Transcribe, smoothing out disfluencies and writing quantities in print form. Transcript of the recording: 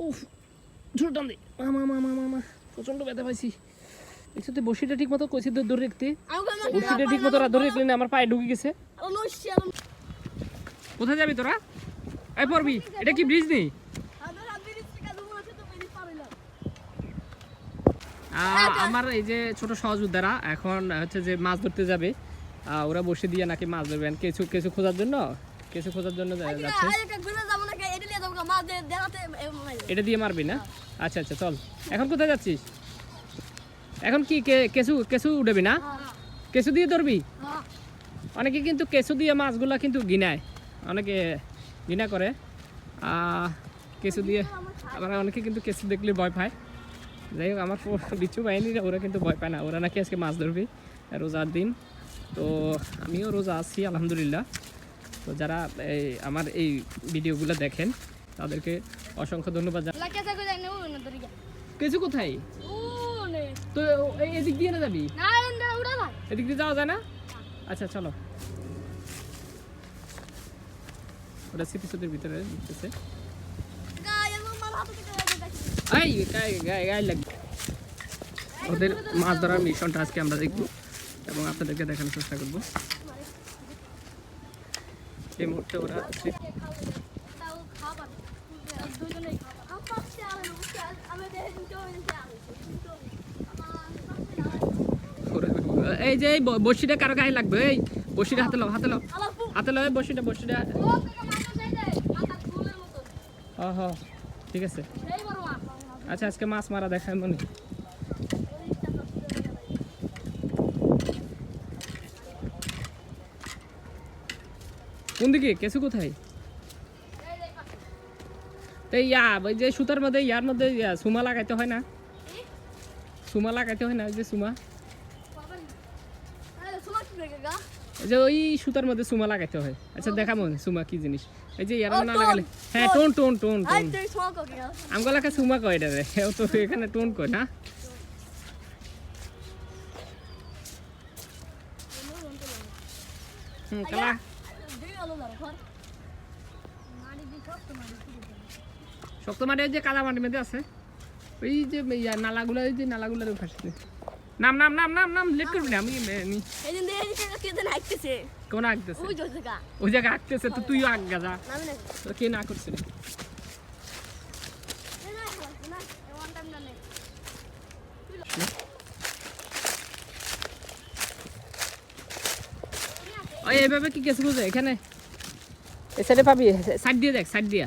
উফ ঝুড় টান দে মা প্রচন্ড ব্যথা পাইছি। একসাথে বসিটা ঠিক মতো কইছি ধরে রাখতে, বসিটা ঠিক মতো ধরে রাখলে না আমার পায়ে ঢুকে গেছে। কোথায় যাবি তোরা? এই পড়বি, এটা কি ব্রিজ নেই? আমার এই যে ছোট সহযোদ্ধারা এখন হচ্ছে যে মাছ ধরতে যাবে, ওরা বসে দিয়ে নাকি মাছ ধরবেন কিছু কিছু খোঁজার জন্য, কিছু খোঁজার জন্য যাচ্ছে। এটা দিয়ে মারবি না? আচ্ছা আচ্ছা চল। এখন কোথায় যাচ্ছিস? এখন কি কেঁচু কেঁচু উঠবি না? কেঁচু দিয়ে ধরবি? অনেকে কিন্তু কেঁচু দিয়ে মাছগুলা কিন্তু গিনায়, অনেকে গিনা করে কেঁচু দিয়ে, আবার অনেকে কিন্তু কেঁচু দেখলে ভয় পায়। যাই হোক আমার বিচ্ছু বাহিনীরা ওরা কিন্তু ভয় পায় না, ওরা নাকি আজকে মাছ ধরবি রোজার দিন। তো আমিও রোজা আছি আলহামদুলিল্লাহ। তো যারা আমার এই ভিডিওগুলো দেখেন তাদেরকে অসংখ্য ধন্যবাদ। কেঁচু কোথায়? তো এদিক দিয়ে না যাবি? এদিক দিয়ে যাওয়া যায় না? আচ্ছা চলো। ওরা স্মৃতিসৌধের ভিতরে ঢুকতেছে। ওদের মাছ ধরার মিশনটা আজকে আমরা দেখবো এবং আপনাদেরকে দেখানোর চেষ্টা করবো। এই মুহূর্তে ওরা এই যে বড়শিটা কারো গায়ে লাগবে, এই বড়শিটা হাতে লো হাতে লো হাতে লো, বড়শিটা বড়শিটা। হ্যাঁ ঠিক আছে। আচ্ছা আজকে মাছ মারা দেখায় মনে। কোন দিকে? কেঁচু কোথায়? তো ওই যে সুতার মধ্যে ইয়ার মধ্যে সুমা লাগাইতে হয় না? সুমা লাগাইতে হয় না? ওই যে সুমা, যে ওই সুতার মধ্যে সুমা লাগাইতে হয়। আচ্ছা দেখা মনে সুমা কি জিনিস? এই যে ইয়ার না লাগালে, হ্যাঁ টোন টোন টোন টোন আমগলাকে সুমা কয় এটা রে, তো এখানে টোন কয় না। কালা শক্ত মাটি, ওই যে কাদা মাটির মধ্যে আছে, ওই যে নালাগুলা, ওই যে নালাগুলার ফাঁসতে। নাম নাম নাম নাম নাম লেট করবি না, আমি কোন আঁকতেছে? ওই জায়গা আঁকতেছে, তো তুইও আঁকা যা, কে না করছে? এইভাবে কি কেঁচু খুঁজে এখানে? এই সাইডে পাবি, সাইড দিয়ে দেখ, সাইড দিয়া